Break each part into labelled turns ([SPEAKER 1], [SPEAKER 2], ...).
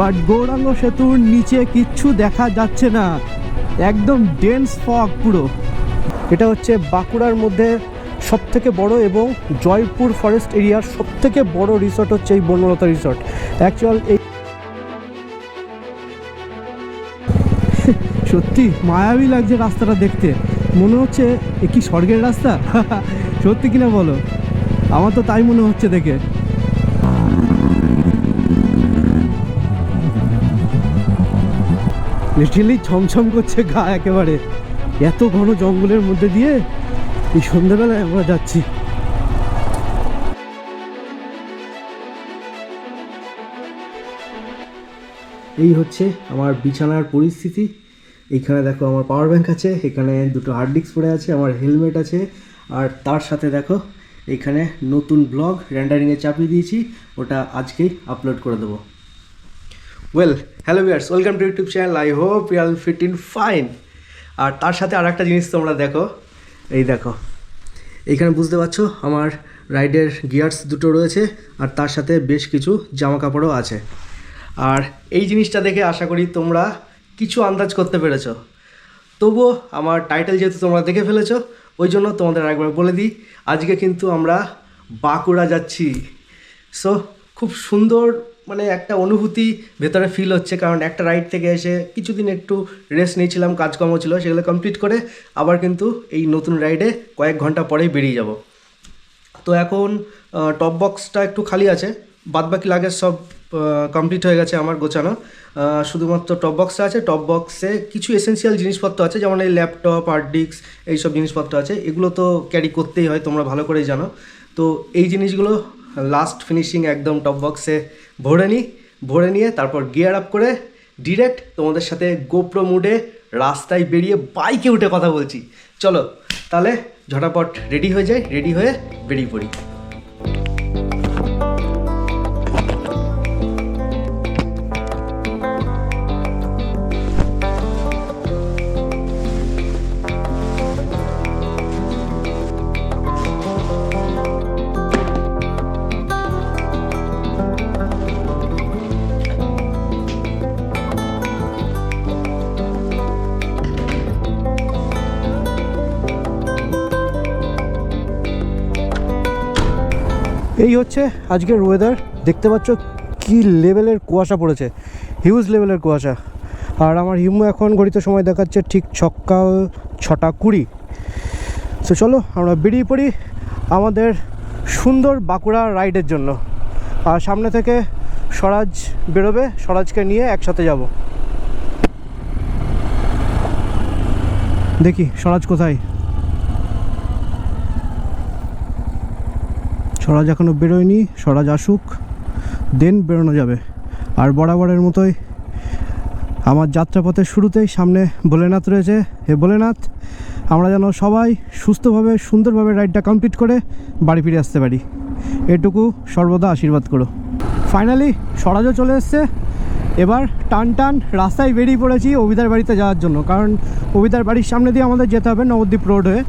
[SPEAKER 1] But Gauranga সেতুর নিচে কিচ্ছু দেখা যাচ্ছে না, একদম ডেন্স ফগ পুরো। এটা হচ্ছে বাঁকুড়ার মধ্যে সবথেকে বড় এবং জয়পুর ফরেস্ট এরিয়ার সবথেকে বড় রিসর্ট হচ্ছে এই বনলতা রিসর্ট। অ্যাকচুয়াল এই সত্যি মায়াবী লাগছে রাস্তাটা দেখতে, মনে হচ্ছে এ কি স্বর্গের রাস্তা। সত্যি কিনা বলো, আমার তো তাই মনে হচ্ছে দেখে। লিটারালি ছমছম করছে গা একেবারে, এত ঘন জঙ্গলের মধ্যে দিয়ে এই সন্ধ্যাবেলায় আমরা যাচ্ছি। এই হচ্ছে আমার বিছানার পরিস্থিতি। এইখানে দেখো আমার পাওয়ার ব্যাংক আছে, এখানে দুটো হার্ড ডিস্ক পড়ে আছে, আমার হেলমেট আছে, আর তার সাথে দেখো এখানে নতুন ব্লগ রেন্ডারিংয়ে চাপিয়ে দিয়েছি, ওটা আজকেই আপলোড করে দেবো। Well, hello viewers, welcome to YouTube channel. I hope you are fit and fine. আর তার সাথে আর একটা জিনিস তোমরা দেখো, এই দেখো এইখানে বুঝতে পারছো আমার রাইডের গিয়ার্স দুটো রয়েছে, আর তার সাথে বেশ কিছু জামা কাপড়ও আছে। আর এই জিনিসটা দেখে আশা করি তোমরা কিছু আন্দাজ করতে পেরেছো। তবুও আমার টাইটেল যেহেতু তোমরা দেখে ফেলেছো, ওই জন্য তোমাদের আরেকবার বলে দিই, আজকে কিন্তু আমরা বাঁকুড়া যাচ্ছি। সো খুব সুন্দর মানে একটা অনুভূতি ভেতরে ফিল হচ্ছে, কারণ একটা রাইড থেকে এসে কিছুদিন একটু রেস্ট নিয়েছিলাম, কাজকর্ম ছিল, সেগুলো কমপ্লিট করে আবার কিন্তু এই নতুন রাইডে কয়েক ঘন্টা পরেই বেরিয়ে যাব। তো এখন টপ বক্সটা একটু খালি আছে, বাদবাকি লাগেজ সব কমপ্লিট হয়ে গেছে আমার গোছানো, শুধুমাত্র টপ বক্সটা আছে। টপ বক্সে কিছু এসেন্সিয়াল জিনিসপত্র আছে, যেমন এই ল্যাপটপ, হার্ড ডিস্ক, এইসব জিনিসপত্র আছে, এগুলো তো ক্যারি করতেই হয়, তোমরা ভালো করেই জানো। তো এই জিনিসগুলো লাস্ট ফিনিশিং একদম টপ বক্সে ভরে নিয়ে তারপর গিয়ার আপ করে ডিরেক্ট তোমাদের সাথে গোপ্রো মুডে রাস্তায় বেরিয়ে বাইকে উঠে কথা বলছি। চলো তাহলে ঝটাপট রেডি হয়ে যাই, রেডি হয়ে বেরিয়ে পড়ি। এই হচ্ছে আজকের ওয়েদার, দেখতে পাচ্ছ কি লেভেলের কুয়াশা পড়েছে, হিউজ লেভেলের কুয়াশা। আর আমার হিমু এখন ঘড়িতে সময় দেখাচ্ছে ঠিক সকাল 6:20। তো চলো আমরা বেরিয়ে পড়ি আমাদের সুন্দর বাঁকুড়া রাইডের জন্য। আর সামনে থেকে স্বরাজ বেরোবে, স্বরাজকে নিয়ে একসাথে যাব। দেখি স্বরাজ কোথায়। স্বরাজ এখনও বেরোয়নি, স্বরাজ আসুক দেন বেরোনো যাবে। আর বরাবরের মতোই আমার যাত্রাপথের শুরুতেই সামনে ভোলেনাথ রয়েছে। হে ভোলেনাথ, আমরা যেন সবাই সুস্থভাবে সুন্দরভাবে রাইডটা কমপ্লিট করে বাড়ি ফিরে আসতে পারি, এটুকু সর্বদা আশীর্বাদ করো। ফাইনালি স্বরাজও চলে এসছে। এবার টান রাস্তায় বেরিয়ে পড়েছি অভিদার বাড়িতে যাওয়ার জন্য, কারণ অভিদার বাড়ির সামনে দিয়ে আমাদের যেতে হবে নবদ্বীপ রোড হয়ে।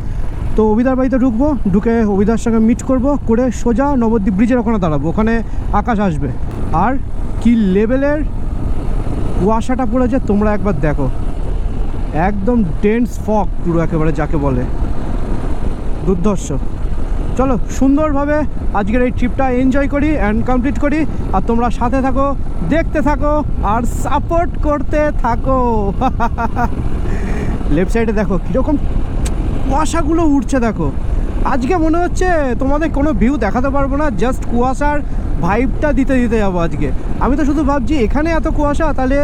[SPEAKER 1] তো অভিদার বাড়িতে ঢুকবো, ঢুকে অভিদার সঙ্গে মিট করব, করে সোজা নবদ্বীপ ব্রিজের ওখানে দাঁড়াবো, ওখানে আকাশ আসবে। আর কি লেভেলের কুয়াশাটা পড়েছে তোমরা একবার দেখো, একদম ডেন্স ফগ পুরো একেবারে যাকে বলে, দুর্ধর্ষ। চলো সুন্দরভাবে আজকের এই ট্রিপটা এনজয় করি অ্যান্ড কমপ্লিট করি। আর তোমরা সাথে থাকো, দেখতে থাকো আর সাপোর্ট করতে থাকো। লেফট সাইডে দেখো কীরকম কুয়াশাগুলো উঠছে, দেখো আজকে মনে হচ্ছে তোমাদের কোনো ভিউ দেখাতে পারবো না, জাস্ট কুয়াশার ভাইবটা দিতে যাবো আজকে। আমি তো শুধু ভাবছি এখানে এত কুয়াশা, তাহলে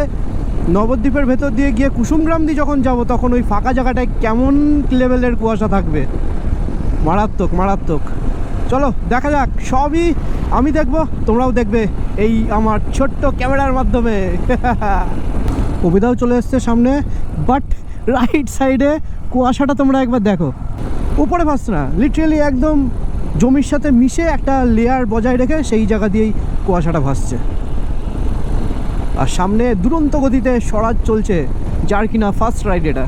[SPEAKER 1] নবদ্বীপের ভেতর দিয়ে গিয়ে কুসুমগ্রাম দিয়ে যখন যাব তখন ওই ফাঁকা জায়গাটায় কেমন লেভেলের কুয়াশা থাকবে। মারাত্মক। চলো দেখা যাক, সবই আমি দেখবো, তোমরাও দেখবে এই আমার ছোট্ট ক্যামেরার মাধ্যমে। কবিতাও চলে এসছে সামনে, বাট রাইট সাইডে কুয়াশাটা তোমরা একবার দেখো, উপরে ভাসছে না, লিটারালি একদম জমির সাথে মিশে একটা লেয়ার বজায় রেখে সেই জায়গা দিয়েই কুয়াশাটা ভাসছে। আর সামনে দুরন্ত গতিতে স্বরাজ চলছে, যার কিনা ফার্স্ট রাইড এটা।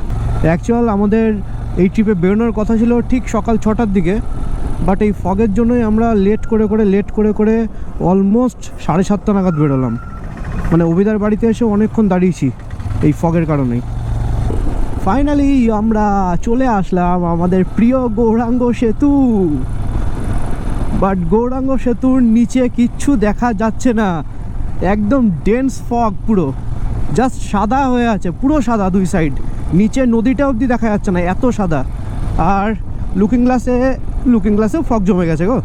[SPEAKER 1] অ্যাকচুয়াল আমাদের এই ট্রিপে বেরোনোর কথা ছিল ঠিক সকাল 6টার দিকে, বাট এই ফগের জন্যই আমরা লেট করে অলমোস্ট 7:30 নাগাদ বেরোলাম। মানে অভিদার বাড়িতে এসে অনেকক্ষণ দাঁড়িয়েছি এই ফগের কারণেই। ফাইনালি আমরা চলে আসলাম আমাদের প্রিয় গৌরাঙ্গ সেতু। বাট গৌরাঙ্গ সেতুর নিচে কিচ্ছু দেখা যাচ্ছে না, একদম ডেন্স ফগ, পুরো জাস্ট সাদা হয়ে আছে, পুরো সাদা দুই সাইড, নিচে নদীটা অবধি দেখা যাচ্ছে না, এত সাদা। আর লুকিং গ্লাসেও ফগ জমে গেছে গো।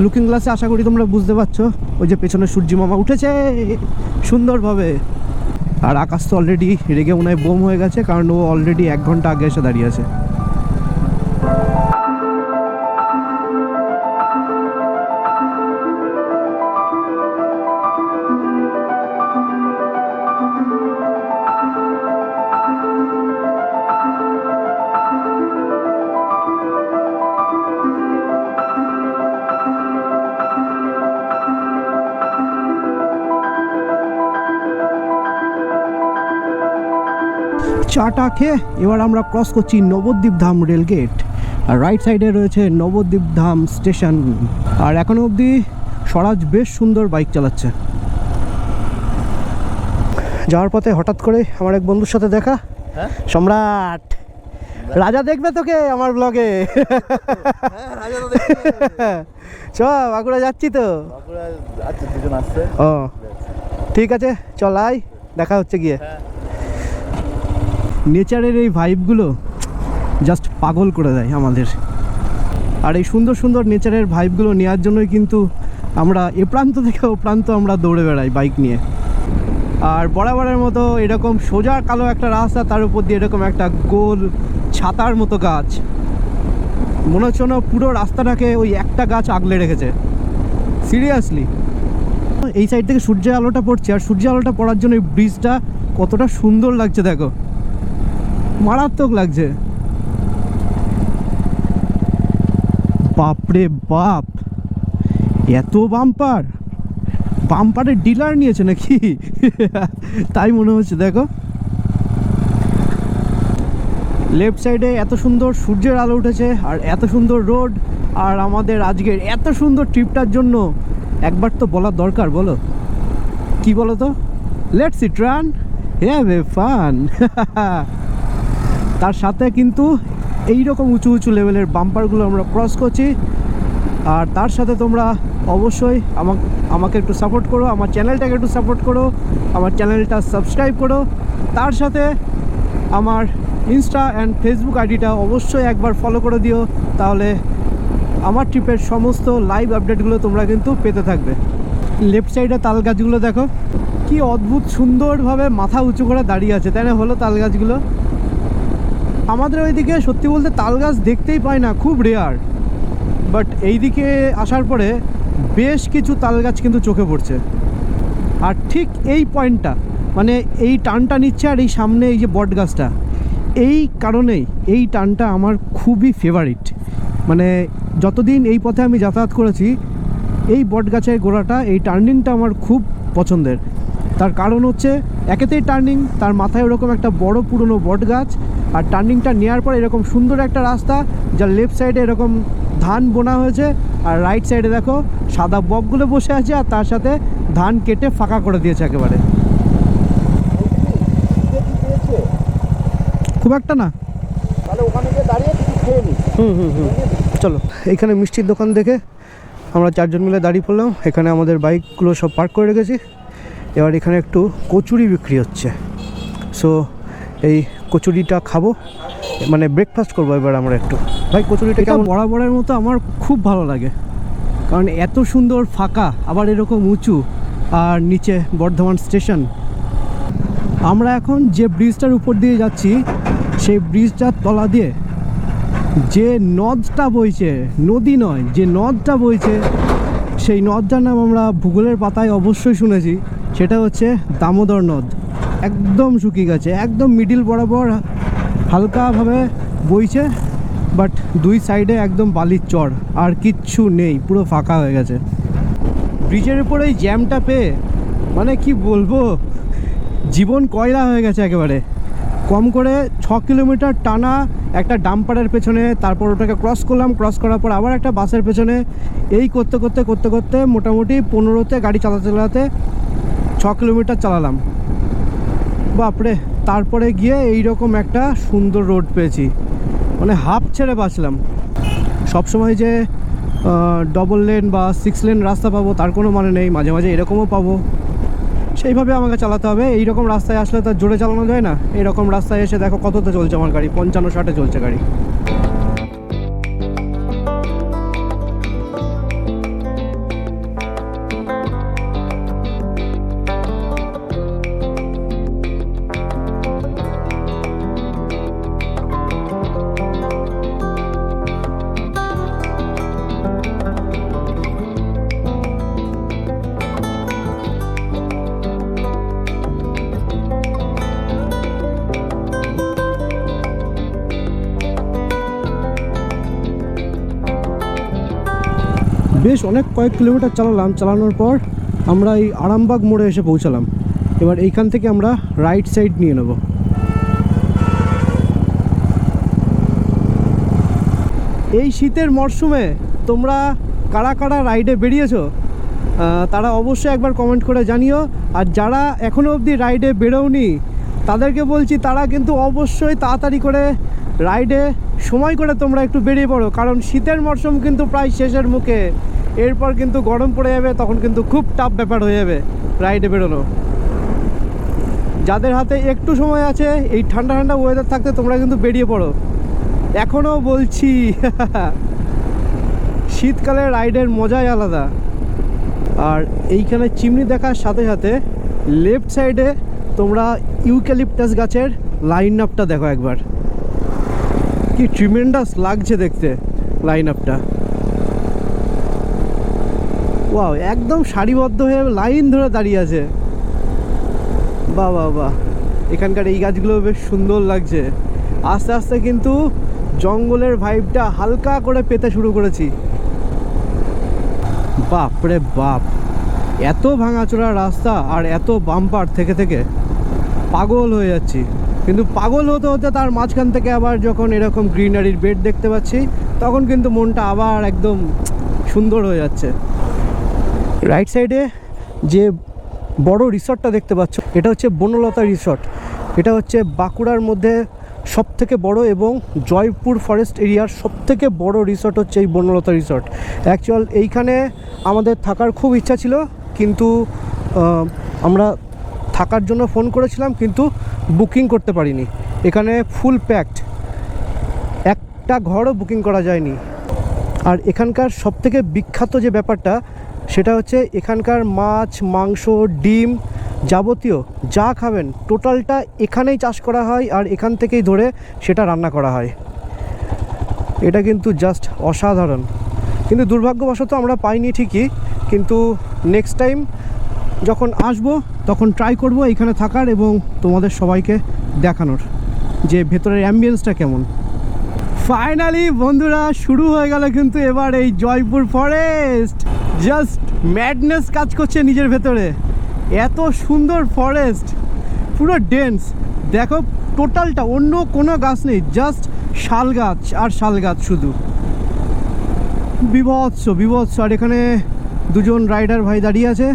[SPEAKER 1] লুকিং গ্লাসে আশা করি তোমরা বুঝতে পারছো, ওই যে পেছনে সূর্যি মামা উঠেছে সুন্দরভাবে। আর আকাশ তো অলরেডি রেগে মনে হয় বোম হয়ে গেছে, কারণ ও অলরেডি 1 ঘন্টা আগে এসে দাঁড়িয়ে আছে। চাটা খেয়ে এবার আমরা ক্রস করছি নবদ্বীপ ধাম রেল গেট, আর রাইট সাইডে রয়েছে নবদ্বীপ ধাম স্টেশন। আর এখনো অবধি স্বরাজ বেশ সুন্দর বাইক চালাচ্ছে। যাওয়ার পথে হঠাৎ করে আমার এক বন্ধুর সাথে দেখা। সম্রাট, রাজা দেখবে তোকে আমার ব্লগে। চ বাঁকুড়া যাচ্ছি তো। ও ঠিক আছে, চল আয়, দেখা হচ্ছে গিয়ে। নেচারের এই ভাইবগুলো জাস্ট পাগল করে দেয় আমাদের। আর এই সুন্দর সুন্দর নেচারের ভাইবগুলো নেওয়ার জন্যই কিন্তু আমরা এ প্রান্ত থেকে ও প্রান্ত আমরা দৌড়ে বেড়াই বাইক নিয়ে। আর বরাবরের মতো এরকম সোজা কালো একটা রাস্তা, তার উপর দিয়ে এরকম একটা গোল ছাতার মতো গাছ, মনে হচ্ছে না পুরো রাস্তাটাকে ওই একটা গাছ আগলে রেখেছে, সিরিয়াসলি। এই সাইড থেকে সূর্যের আলোটা পড়ছে, আর সূর্যের আলোটা পড়ার জন্য এই ব্রিজটা কতটা সুন্দর লাগছে দেখো, মারাত্মক লাগছে। বাপরে বাপ, এত বাম্পারের ডিলার নিয়েছে নাকি? তাই মনে হচ্ছে। দেখো লেফট সাইডে এত সুন্দর সূর্যের আলো উঠেছে, আর এত সুন্দর রোড। আর আমাদের আজকের এত সুন্দর ট্রিপটার জন্য একবার তো বলার দরকার, বলো কি বলো তো? Let's eat run, have a fun. তার সাথে কিন্তু এইরকম উঁচু উঁচু লেভেলের বাম্পারগুলো আমরা ক্রস করছি। আর তার সাথে তোমরা অবশ্যই আমাকে একটু সাপোর্ট করো, আমার চ্যানেলটাকে একটু সাপোর্ট করো, আমার চ্যানেলটা সাবস্ক্রাইব করো। তার সাথে আমার ইনস্টা অ্যান্ড ফেসবুক আইডিটা অবশ্যই একবার ফলো করে দিও, তাহলে আমার ট্রিপের সমস্ত লাইভ আপডেটগুলো তোমরা কিন্তু পেতে থাকবে। লেফট সাইডে তাল গাছগুলো দেখো কি অদ্ভুত সুন্দরভাবে মাথা উঁচু করে দাঁড়িয়ে আছে, তাই না? হলো তাল গাছগুলো আমাদের ওইদিকে সত্যি বলতে তাল গাছ দেখতেই পাই না, খুব রেয়ার। বাট এইদিকে আসার পরে বেশ কিছু তাল গাছ কিন্তু চোখে পড়ছে। আর ঠিক এই পয়েন্টটা, মানে এই টানটা নিচ্ছে, আর এই সামনে এই যে বট গাছটা, এই কারণেই এই টানটা আমার খুবই ফেভারিট। মানে যতদিন এই পথে আমি যাতায়াত করেছি, এই বট গাছের গোড়াটা, এই টার্নিংটা আমার খুব পছন্দের। তার কারণ হচ্ছে একেতেই টার্নিং, তার মাথায় ওরকম একটা বড় পুরনো বট গাছ, আর টার্নিংটা নেওয়ার পর এরকম সুন্দর একটা রাস্তা, যার লেফট সাইডে এরকম ধান বোনা হয়েছে, আর রাইট সাইডে দেখো সাদা বকগুলো বসে আছে, আর তার সাথে ধান কেটে ফাঁকা করে দিয়েছে একেবারে। খুব একটা না, তাহলে ওখানে গিয়ে দাঁড়িয়ে কিছু খেয়ে নিই। চলো, এইখানে মিষ্টির দোকান দেখে আমরা 4 জন মিলে দাঁড়িয়ে পড়লাম। এখানে আমাদের বাইকগুলো সব পার্ক করে রেখেছি। এবার এখানে একটু কচুরি বিক্রি হচ্ছে, সো এই কচুরিটা খাবো, মানে ব্রেকফাস্ট করবো এবার আমরা একটু। ভাই কচুরিটা কেমন? বরাবরের মতো আমার খুব ভালো লাগে, কারণ এত সুন্দর ফাঁকা, আবার এরকম উঁচু, আর নিচে বর্ধমান স্টেশন। আমরা এখন যে ব্রিজটার উপর দিয়ে যাচ্ছি, সেই ব্রিজটার তলা দিয়ে যে নদটা বইছে, নদী নয়, যে নদটা বইছে, সেই নদটার নাম আমরা ভূগোলের পাতায় অবশ্যই শুনেছি, সেটা হচ্ছে দামোদর নদ। একদম শুকিয়ে গেছে, একদম মিডিল বরাবর হালকাভাবে বইছে, বাট দুই সাইডে একদম বালির চর, আর কিচ্ছু নেই, পুরো ফাঁকা হয়ে গেছে। ব্রিজের উপরে এই জ্যামটা পেয়ে মানে কি বলবো, জীবন কয়লা হয়ে গেছে একেবারে। কম করে 6 কিলোমিটার টানা একটা ডাম্পারের পেছনে, তারপর ওটাকে ক্রস করলাম, ক্রস করার পর আবার একটা বাসের পেছনে, এই করতে করতে মোটামুটি 15তে গাড়ি চালাতে কিলোমিটার চালালাম, বাপরে। তারপরে গিয়ে এইরকম একটা সুন্দর রোড পেয়েছি, মানে হাফ ছেড়ে বাঁচলাম। সবসময় যে ডবল লেন বা 6 লেন রাস্তা পাবো তার কোনো মানে নেই, মাঝে মাঝে এরকমও পাবো। সেইভাবে আমাকে চালাতে হবে। এইরকম রাস্তায় আসলে তো জোরে চালানো যায় না। এইরকম রাস্তায় এসে দেখো কততে চলছে আমার গাড়ি, 55-60-এ চলছে গাড়ি। বেশ অনেক কয়েক কিলোমিটার চালালাম। চালানোর পর আমরা এই আরামবাগ মোড়ে এসে পৌঁছালাম। এবার এইখান থেকে আমরা রাইট সাইড নিয়ে নেব। এই শীতের মরশুমে তোমরা কারা কারা রাইডে বেরিয়েছো তারা অবশ্যই একবার কমেন্ট করে জানিও। আর যারা এখনও অবধি রাইডে বেরোওনি তাদেরকে বলছি, তারা কিন্তু অবশ্যই তাড়াতাড়ি করে রাইডে সময় করে তোমরা একটু বেরিয়ে পড়ো, কারণ শীতের মরশুম কিন্তু প্রায় শেষের মুখে। এরপর কিন্তু গরম পড়ে যাবে, তখন কিন্তু খুব টাফ ব্যাপার হয়ে যাবে রাইডে বেরোনো। যাদের হাতে একটু সময় আছে এই ঠান্ডা ঠান্ডা ওয়েদার থাকতে তোমরা কিন্তু বেরিয়ে পড়ো, এখনও বলছি। শীতকালে রাইডের মজাই আলাদা। আর এইখানে চিমনি দেখার সাথে সাথে লেফট সাইডে তোমরা ইউক্যালিপটাস গাছের লাইন আপটা দেখো একবার, কি ট্রিমেন্ডাস লাগছে দেখতে লাইন আপটা। ওয়াও, একদম সারিবদ্ধ হয়ে লাইন ধরে দাঁড়িয়ে আছে। বাহ বাহ বাহ, এখানকার এই গাছগুলো বেশ সুন্দর লাগছে। আস্তে আস্তে কিন্তু জঙ্গলের ভাইবটা হালকা করে পেতে শুরু করেছি। বাপ রে বাপ, এত ভাঙাচোরা রাস্তা আর এত বাম্পার থেকে থেকে পাগল হয়ে যাচ্ছি। কিন্তু পাগল হতে হতে তার মাঝখান থেকে আবার যখন এরকম গ্রিনারির বেড দেখতে পাচ্ছি তখন কিন্তু মনটা আবার একদম সুন্দর হয়ে যাচ্ছে। রাইট সাইডে যে বড় রিসর্টটা দেখতে পাচ্ছ, এটা হচ্ছে বনলতা রিসর্ট। এটা হচ্ছে বাঁকুড়ার মধ্যে সবথেকে বড় এবং জয়পুর ফরেস্ট এরিয়ার সবথেকে বড় রিসর্ট হচ্ছে এই বনলতা রিসর্ট। অ্যাকচুয়াল এইখানে আমাদের থাকার খুব ইচ্ছা ছিল, কিন্তু আমরা থাকার জন্য ফোন করেছিলাম কিন্তু বুকিং করতে পারিনি। এখানে ফুল প্যাকড, একটা ঘরও বুকিং করা যায়নি। আর এখানকার সবথেকে বিখ্যাত যে ব্যাপারটা সেটা হচ্ছে এখানকার মাছ, মাংস, ডিম, যাবতীয় যা খাবেন টোটালটা এখানেই চাষ করা হয় আর এখান থেকেই ধরে সেটা রান্না করা হয়। এটা কিন্তু জাস্ট অসাধারণ। কিন্তু দুর্ভাগ্যবশত আমরা পাইনি ঠিকই, কিন্তু নেক্সট টাইম যখন আসবো তখন ট্রাই করব এখানে থাকার এবং তোমাদের সবাইকে দেখানোর যে ভেতরের অ্যাম্বিয়েন্সটা কেমন। ফাইনালি বন্ধুরা শুরু হয়ে গেল কিন্তু এবার এই জয়পুর ফরেস্ট। জাস্ট ম্যাডনেস কাজ করছে নিজের ভেতরে, এত সুন্দর ফরেস্ট, পুরো ডেন্স। দেখো টোটালটা, অন্য কোনো গাছ নেই, জাস্ট শাল গাছ আর শাল গাছ শুধু, বিভৎস বিভৎস। আর এখানে দুজন রাইডার ভাই দাঁড়িয়ে আছে,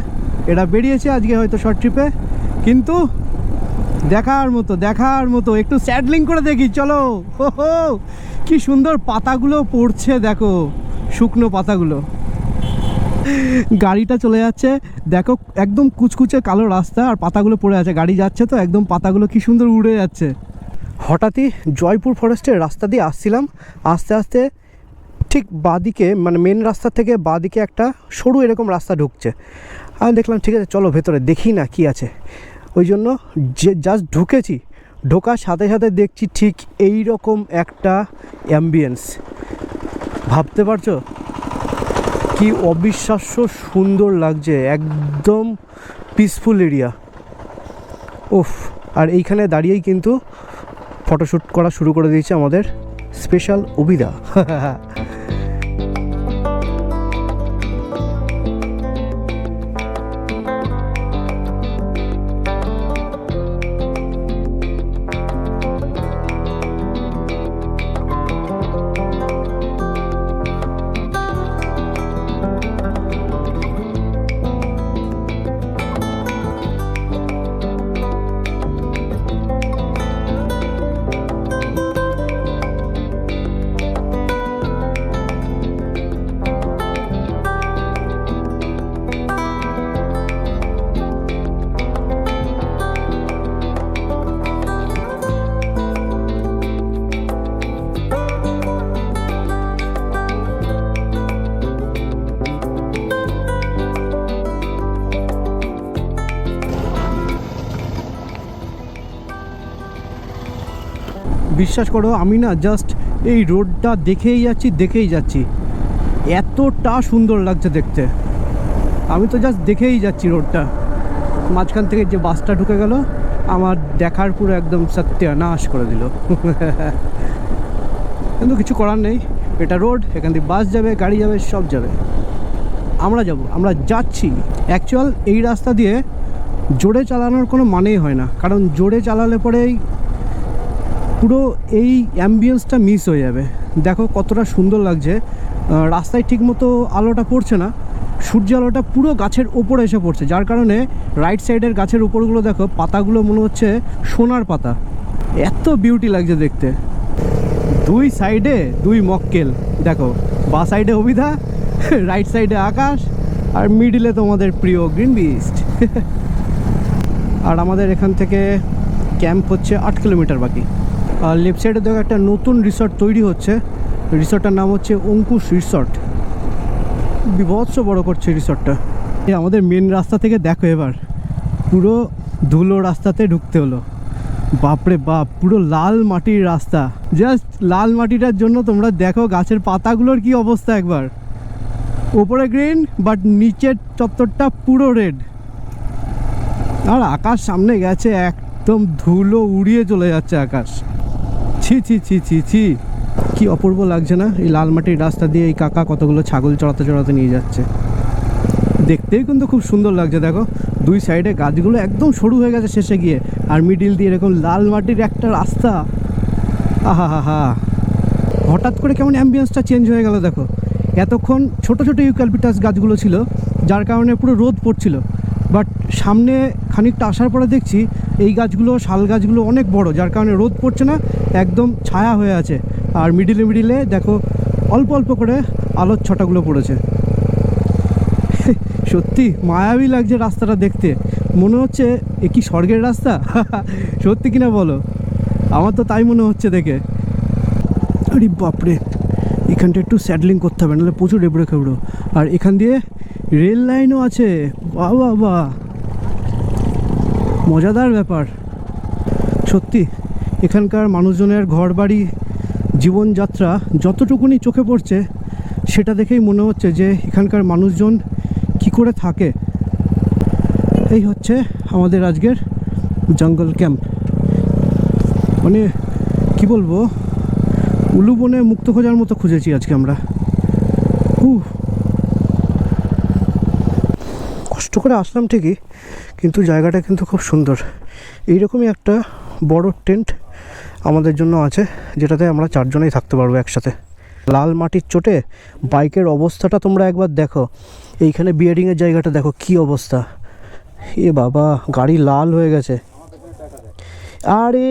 [SPEAKER 1] এরা বেরিয়েছে আজকে হয়তো শর্ট ট্রিপে, কিন্তু দেখার মতো দেখার মতো। একটু স্যাডলিং করে দেখি চলো। হো, কি সুন্দর পাতাগুলো পড়ছে দেখো, শুকনো পাতাগুলো। গাড়িটা চলে যাচ্ছে দেখো, একদম কুচকুচে কালো রাস্তা আর পাতাগুলো পড়ে আছে, গাড়ি যাচ্ছে তো একদম পাতাগুলো কি সুন্দর উড়ে যাচ্ছে। হঠাৎই জয়পুর ফরেস্টের রাস্তা দিয়ে আসছিলাম, আস্তে আস্তে ঠিক বাঁদিকে, মানে মেন রাস্তা থেকে বাঁদিকে একটা সরু এরকম রাস্তা ঢুকছে। আমি দেখলাম ঠিক আছে চলো ভেতরে দেখি না কি আছে। ওই জন্য যে জাস্ট ঢুকেছি, ঢোকার সাথে সাথে দেখছি ঠিক এই রকম একটা অ্যাম্বিয়েন্স। ভাবতে পারছো কি অবিশ্বাস্য সুন্দর লাগছে, একদম পিসফুল এরিয়া। ওফ, আর এইখানে দাঁড়িয়েই কিন্তু ফটোশ্যুট করা শুরু করে দিয়েছে আমাদের স্পেশাল অভিদা। বিশ্বাস করো আমি না জাস্ট এই রোডটা দেখেই যাচ্ছি, এতটা সুন্দর লাগছে দেখতে। আমি তো জাস্ট দেখেই যাচ্ছি রোডটা, মাঝখান থেকে যে বাসটা ঢুকে গেল আমার দেখার পুরো একদম সত্যানাশ করে দিল। কিন্তু কিছু করার নেই, এটা রোড, এখান থেকে বাস যাবে, গাড়ি যাবে, সব যাবে। আমরা যাচ্ছি। অ্যাকচুয়াল এই রাস্তা দিয়ে জোরে চালানোর কোনো মানেই হয় না, কারণ জোরে চালালে পরেই পুরো এই অ্যাম্বিয়েন্সটা মিস হয়ে যাবে। দেখো কতটা সুন্দর লাগছে, রাস্তায় ঠিকমতো আলোটা পড়ছে না, সূর্য আলোটা পুরো গাছের ওপরে এসে পড়ছে, যার কারণে রাইট সাইডের গাছের উপরগুলো দেখো পাতাগুলো মনে হচ্ছে সোনার পাতা, এত বিউটি লাগছে দেখতে। দুই সাইডে দুই মক্কেল, দেখো বা সাইডে অভিধা, রাইট সাইডে আকাশ, আর মিডিলে তোমাদের প্রিয় গ্রিন বিস্ট। আর আমাদের এখান থেকে ক্যাম্প হচ্ছে 8 কিলোমিটার বাকি। আর লেফট সাইডে দেখো একটা নতুন রিসর্ট তৈরি হচ্ছে, রিসর্টটার নাম হচ্ছে অঙ্কুশ রিসর্ট। বিভৎস বড় করছে রিসর্টটা। আমাদের মেন রাস্তা থেকে দেখো এবার পুরো ধুলো রাস্তাতে ঢুকতে হলো, বাপরে বাপ, পুরো লাল মাটির রাস্তা। জাস্ট লাল মাটিটার জন্য তোমরা দেখো গাছের পাতাগুলোর কি অবস্থা একবার, ওপরে গ্রিন বাট নিচের চত্বরটা পুরো রেড। আর আকাশ সামনে গেছে, একদম ধুলো উড়িয়ে চলে যাচ্ছে আকাশ। ছি ছি ছি ছি ছি, কি অপূর্ব লাগছে না? এই লাল মাটির রাস্তা দিয়ে এই কাকা কতগুলো ছাগল চড়াতে নিয়ে যাচ্ছে, দেখতেই কিন্তু খুব সুন্দর লাগছে। দেখো দুই সাইডে গাছগুলো একদম সরু হয়ে গেছে শেষে গিয়ে, আর মিডিল দিয়ে এরকম লাল মাটির একটা রাস্তা। আহা হা হা, হঠাৎ করে কেমন অ্যাম্বিয়েন্সটা চেঞ্জ হয়ে গেল। দেখো এতক্ষণ ছোট ছোট ইউক্যালিপটাস গাছগুলো ছিল, যার কারণে পুরো রোদ পড়ছিল, বাট সামনে খানিকটা আসার পরে দেখছি এই গাছগুলো, শাল গাছগুলো অনেক বড়, যার কারণে রোদ পড়ছে না, একদম ছায়া হয়ে আছে। আর মিডিলে দেখো অল্প অল্প করে আলোর ছটাগুলো পড়েছে। সত্যি মায়াবী লাগছে রাস্তাটা দেখতে, মনে হচ্ছে এ কি স্বর্গের রাস্তা। সত্যি কিনা বলো, আমার তো তাই মনে হচ্ছে দেখে। আরে বাপরে, এখানটা একটু স্যাডলিং করতে হবে, নাহলে প্রচুর এবড়ো খেবড়ো। আর এখান দিয়ে রেল লাইনও আছে, বাহ বাহ বাহ, মজাদার ব্যাপার। সত্যি এখানকার মানুষজনের ঘরবাড়ি, জীবনযাত্রা যতটুকুনি চোখে পড়ছে সেটা দেখেই মনে হচ্ছে যে এখানকার মানুষজন কি করে থাকে। এই হচ্ছে আমাদের আজকের জঙ্গল ক্যাম্প। মানে কি বলবো, উলু বনে মুক্ত খোঁজার মতো খুঁজেছি আজকে আমরা। কষ্ট করে আসলাম ঠিকই, কিন্তু জায়গাটা কিন্তু খুব সুন্দর। এইরকমই একটা বড় টেন্ট আমাদের জন্য আছে, যেটাতে আমরা 4 জনেই থাকতে পারবো একসাথে। লাল মাটির চোটে বাইকের অবস্থাটা তোমরা একবার দেখো, এইখানে বিয়ারিংয়ের জায়গাটা দেখো কি অবস্থা। এ বাবা, গাড়ি লাল হয়ে গেছে। আরে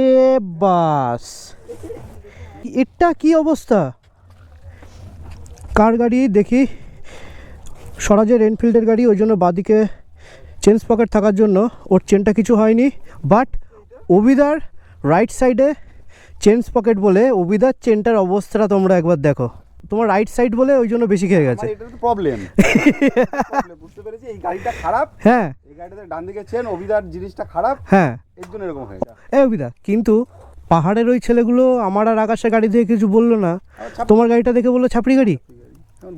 [SPEAKER 1] বাস, এটা কি অবস্থা? কার গাড়ি দেখি? স্বরাজের এনফিল্ডের গাড়ি, ওই জন্য বাদিকে চেন পকেট থাকার জন্য ওর চেনটা কিছু হয়নি। বাট অভিদার রাইট সাইডে চেন পকেট বলে অভিদার চেনটার অবস্থাটা তোমরা একবার দেখো। তোমার রাইট সাইড বলে ওই জন্য বেশি খেয়ে গেছে।
[SPEAKER 2] এটা তো প্রবলেম। বুঝতে পেরেছি, এই গাড়িটা খারাপ।
[SPEAKER 1] হ্যাঁ,
[SPEAKER 2] এই গাড়িটাতে ডান দিকে চেন, অভিদার জিনিসটা খারাপ।
[SPEAKER 1] হ্যাঁ,
[SPEAKER 2] এর জন্য এরকম হয়ে যায়।
[SPEAKER 1] এই অভিদা, কিন্তু পাহাড়ের ওই ছেলেগুলো আমার আর আকাশের গাড়ি দেখে কিছু বললো না, তোমার গাড়িটা দেখে বললো ছাপড়ি গাড়ি।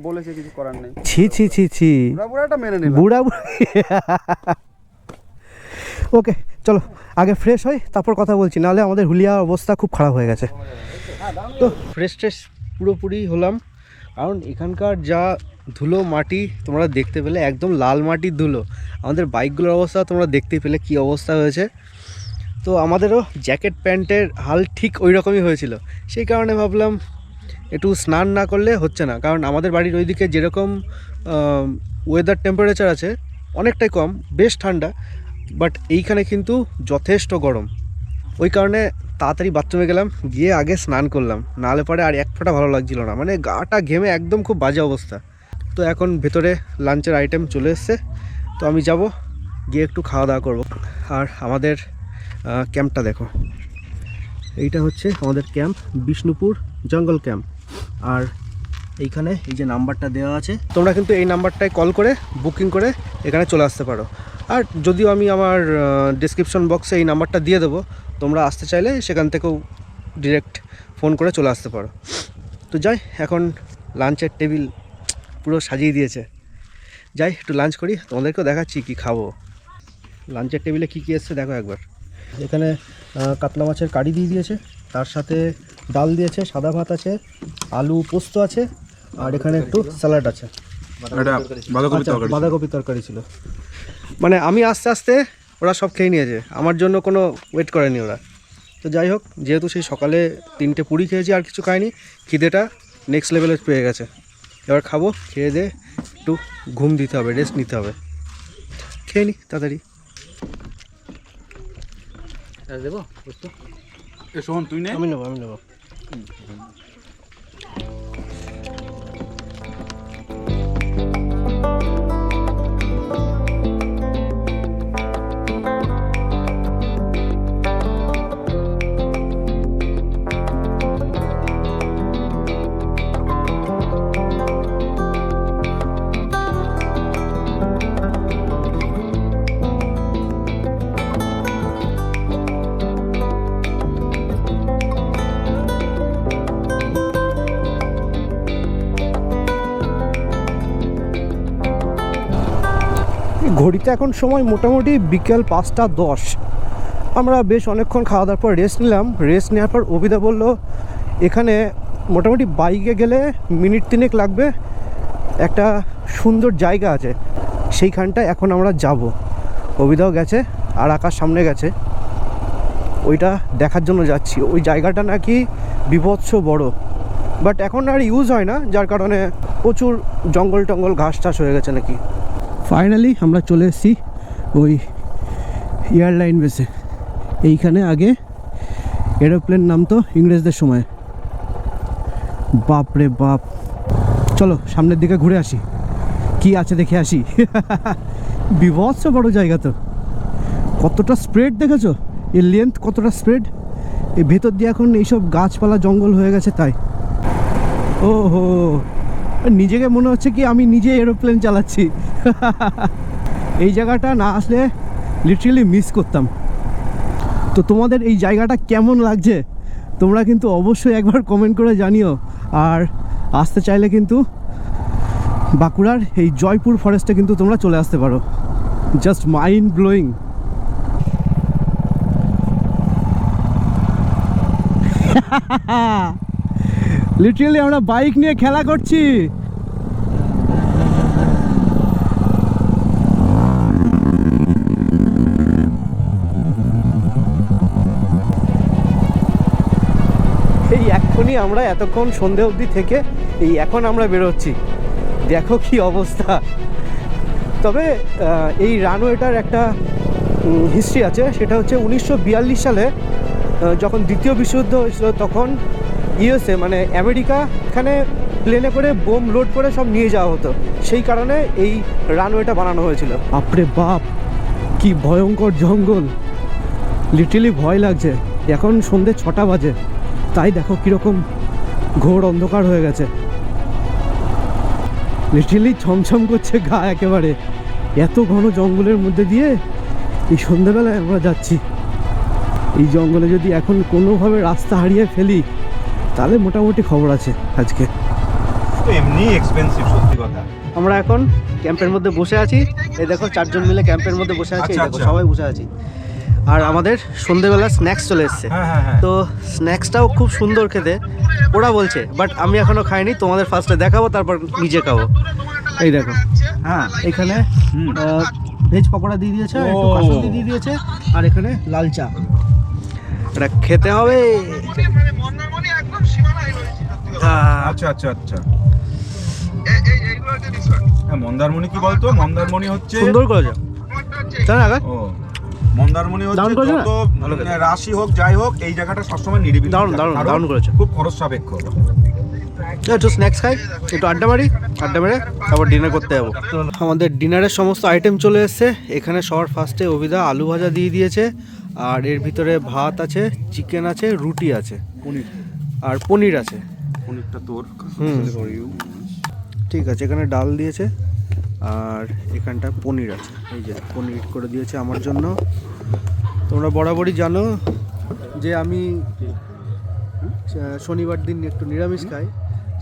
[SPEAKER 2] বলেছে, কিছু করার নেই।
[SPEAKER 1] ছি ছি ছি ছি,
[SPEAKER 2] বুড়াটা মেনে নিলাম।
[SPEAKER 1] বুড়া। ওকে চলো আগে ফ্রেশ হই, তারপর কথা বলছি, নাহলে আমাদের হুলিয়ার অবস্থা খুব খারাপ হয়ে গেছে। তো ফ্রেশ পুরোপুরি হলাম, কারণ এখানকার যা ধুলো মাটি তোমরা দেখতে পেলে, একদম লাল মাটির ধুলো। আমাদের বাইকগুলোর অবস্থা তোমরা দেখতেই পেলে কি অবস্থা হয়েছে। তো আমাদেরও জ্যাকেট প্যান্টের হাল ঠিক ওই রকমই হয়েছিল, সেই কারণে ভাবলাম একটু স্নান না করলে হচ্ছে না। কারণ আমাদের বাড়ির ওইদিকে যেরকম ওয়েদার টেম্পারেচার আছে অনেকটাই কম, বেশ ঠান্ডা, বাট এইখানে কিন্তু যথেষ্ট গরম। ওই কারণে তাড়াতাড়ি বাথরুমে গেলাম, গিয়ে আগে স্নান করলাম, নাহলে পরে আর এক ফোঁটা ভালো লাগছিল না, মানে গাটা ঘেমে একদম খুব বাজে অবস্থা। তো এখন ভেতরে লাঞ্চের আইটেম চলে এসছে, তো আমি যাব গিয়ে একটু খাওয়া দাওয়া করব। আর আমাদের ক্যাম্পটা দেখো, এইটা হচ্ছে আমাদের ক্যাম্প, বিষ্ণুপুর জঙ্গল ক্যাম্প। আর এইখানে এই যে নাম্বারটা দেওয়া আছে, তোমরা কিন্তু এই নাম্বারটায় কল করে বুকিং করে এখানে চলে আসতে পারো। আর যদিও আমি আমার ডেসক্রিপশন বক্সে এই নাম্বারটা দিয়ে দেবো, তোমরা আসতে চাইলে সেখান থেকেও ডিরেক্ট ফোন করে চলে আসতে পারো। তো যাই, এখন লাঞ্চের টেবিল পুরো সাজিয়ে দিয়েছে। যাই একটু লাঞ্চ করি, তোমাদেরকেও দেখাচ্ছি কি খাবো। লাঞ্চের টেবিলে কী কী এসছে দেখো একবার। এখানে কাতলা মাছের কারি দিয়ে দিয়েছে, তার সাথে ডাল দিয়েছে, সাদা ভাত আছে, আলু পোস্ত আছে, আর এখানে একটু স্যালাড আছে। বাঁধাকপি তরকারি ছিল। মানে আমি আস্তে আস্তে ওরা সব খেয়ে নিয়েছে, আমার জন্য কোনো ওয়েট করেনি ওরা। তো যাই হোক, যেহেতু সেই সকালে 3টে পুরি খেয়েছি আর কিছু খাইনি, খিদেটা নেক্সট লেভেলে পেয়ে গেছে। এবার খাবো, খেয়ে দিয়ে একটু ঘুম দিতে হবে, রেস্ট নিতে হবে। খেয়ে নি তাড়াতাড়ি।
[SPEAKER 2] দেবো শোন, তুই নে।
[SPEAKER 1] আমি নেবো। ঘড়িতে এখন সময় মোটামুটি বিকেল 5টা 10। আমরা বেশ অনেকক্ষণ খাওয়া দাওয়ার পর রেস্ট নিলাম। রেস্ট নেওয়ার পর অভিদা বললো এখানে মোটামুটি বাইকে গেলে মিনিট 3 লাগবে, একটা সুন্দর জায়গা আছে, সেইখানটায় এখন আমরা যাব। অভিদাও গেছে আর আকাশ সামনে গেছে, ওইটা দেখার জন্য যাচ্ছি। ওই জায়গাটা নাকি বিভৎস বড়, বাট এখন আর ইউজ হয় না, যার কারণে প্রচুর জঙ্গল টঙ্গল ঘাস টাস হয়ে গেছে নাকি। ফাইনালি আমরা চলে এসেছি ওই এয়ারলাইন বেসে। এইখানে আগে এরোপ্লেন নামতো ইংরেজদের সময়। বাপ রে বাপ, চলো সামনের দিকে ঘুরে আসি, কি আছে দেখে আসি। বিভৎস বড় জায়গা তো, কতটা স্প্রেড দেখেছো, এর লেন্থ কতটা স্প্রেড। এই ভেতর দিয়ে এখন এইসব গাছপালা জঙ্গল হয়ে গেছে তাই। ওহো, নিজেকে মনে হচ্ছে কি আমি নিজে এরোপ্লেন চালাচ্ছি। এই জায়গাটা না আসলে লিটারালি মিস করতাম। তো তোমাদের এই জায়গাটা কেমন লাগছে তোমরা কিন্তু অবশ্যই একবার কমেন্ট করে জানিও। আর আসতে চাইলে কিন্তু বাঁকুড়ার এই জয়পুর ফরেস্টে কিন্তু তোমরা চলে আসতে পারো। Just mind blowing. লিটারালি আমরা বাইক নিয়ে খেলা করছি। এই এখনই আমরা এতক্ষণ সন্ধে অবধি থেকে এই এখন আমরা বেরোচ্ছি, দেখো কি অবস্থা। তবে এই রানওয়েটার একটা হিস্ট্রি আছে, সেটা হচ্ছে 1942 সালে যখন দ্বিতীয় বিশ্বযুদ্ধ হয়েছিল, তখন ইউএসএ মানে আমেরিকা এখানে প্লেনে করে বোম লোড করে সব নিয়ে যাওয়া হতো, সেই কারণে এই রানওয়েটা বানানো হয়েছিল। বাপরে বাপ, কি ভয়ঙ্কর জঙ্গল, লিটারালি ভয় লাগছে। এখন সন্ধে 6টা বাজে, তাই দেখো কীরকম ঘোর অন্ধকার হয়ে গেছে। লিটারালি ছমছম করছে গা একেবারে, এত ঘন জঙ্গলের মধ্যে দিয়ে এই সন্ধ্যেবেলায় আমরা যাচ্ছি। এই জঙ্গলে যদি এখন কোনোভাবে রাস্তা হারিয়ে ফেলি তাহলে মোটামুটি খবর আছে আজকে।
[SPEAKER 2] এমনি এক্সপেন্সিভ, সত্যি কথা।
[SPEAKER 1] আমরা এখন ক্যাম্পের মধ্যে বসে আছি, এই দেখো 4 জন মিলে ক্যাম্পের মধ্যে বসে আছি, এই দেখো সবাই বসে আছি। আর আমাদের সন্ধ্যেবেলা স্ন্যাক্স চলে এসছে। তো স্ন্যাক্সটাও খুব সুন্দর খেতে ওরা বলছে, বাট আমি এখনো খাইনি, তোমাদের ফার্স্টে দেখাবো তারপর নিজে খাবো। এই দেখো, হ্যাঁ এখানে ভেজ পকোড়া দিয়ে দিয়েছে, একটু কাসুন্দি দিয়ে দিয়েছে, আর এখানে লাল চা। এটা খেতে হবে।
[SPEAKER 2] আচ্ছা আচ্ছা আচ্ছা, মন্দারমণি কি বলতো? মন্দারমণি হচ্ছে
[SPEAKER 1] সুন্দর করে যাও, তাই না?
[SPEAKER 2] ও মন্দারমণি হচ্ছে যত রাশি হোক যাই হোক, এই জায়গাটা সবসময় নিরিবিলি।
[SPEAKER 1] দারুণ করেছে,
[SPEAKER 2] খুব খরচ সাপেক্ষ।
[SPEAKER 1] একটু স্ন্যাক্স খাই, একটু আড্ডা মেরে তারপর ডিনার করতে যাবো। আমাদের ডিনারের সমস্ত আইটেম চলে এসছে। এখানে সবার ফার্স্টে অভিদা আলু ভাজা দিয়ে দিয়েছে, আর এর ভিতরে ভাত আছে, চিকেন আছে, রুটি আছে, আর পনির আছে।
[SPEAKER 2] পনিরটা তোর।
[SPEAKER 1] ঠিক আছে, এখানে ডাল দিয়েছে আর এখানটা পনির আছে, এই যে পনির করে দিয়েছে আমার জন্য। তোমরা বরাবরই জানো যে আমি শনিবার দিন একটু নিরামিষ খাই,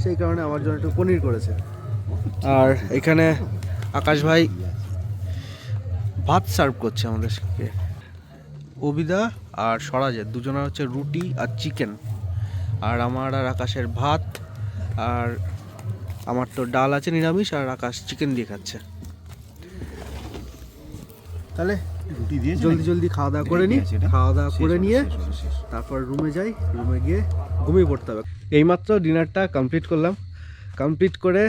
[SPEAKER 1] সেই কারণে আমার জন্য একটু পনির করেছে। আর এখানে আকাশ ভাই ভাত সার্ভ করছে আমাদেরকে। অবিদা আর স্বরাজের দুজনের হচ্ছে রুটি আর চিকেন, আর আমার আর আকাশের ভাত, আর আমার তো ডাল আছে নিরামিষ, আর আকাশ চিকেন দিয়ে খাচ্ছে। তাহলে
[SPEAKER 2] রুটি দিয়েছে
[SPEAKER 1] জলদি জলদি খাওয়া দাওয়া করে নিই, খাওয়া দাওয়া করে নিয়ে তারপর রুমে যাই, রুমে গিয়ে ঘুমিয়ে পড়তে হবে। এইমাত্র ডিনারটা কমপ্লিট করলাম, কমপ্লিট করে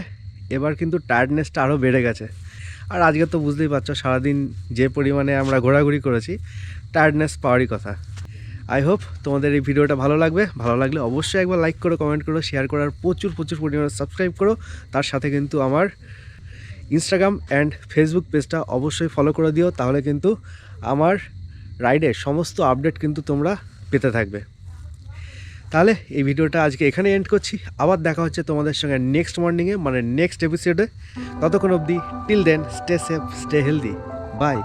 [SPEAKER 1] এবার কিন্তু টায়ার্ডনেসটা আরও বেড়ে গেছে। আর আজকে তো বুঝতেই পারছো সারাদিন যে পরিমাণে আমরা ঘোরাঘুরি করেছি, টায়ার্ডনেস পাওয়ারই কথা। আই হোপ তোমাদের এই ভিডিওটা ভালো লাগবে, ভালো লাগলে অবশ্যই একবার লাইক করো, কমেন্ট করো, শেয়ার করার প্রচুর পরিমাণে সাবস্ক্রাইব করো। তার সাথে কিন্তু আমার ইনস্টাগ্রাম অ্যান্ড ফেসবুক পেজটা অবশ্যই ফলো করে দিও, তাহলে কিন্তু আমার রাইডের সমস্ত আপডেট কিন্তু তোমরা পেতে থাকবে। তাহলে এই ভিডিওটা আজকে এখানে এন্ড করছি, আবার দেখা হচ্ছে তোমাদের সঙ্গে নেক্সট মর্নিংয়ে, মানে নেক্সট এপিসোডে। ততক্ষণ অবধি till then stay safe, stay healthy, by.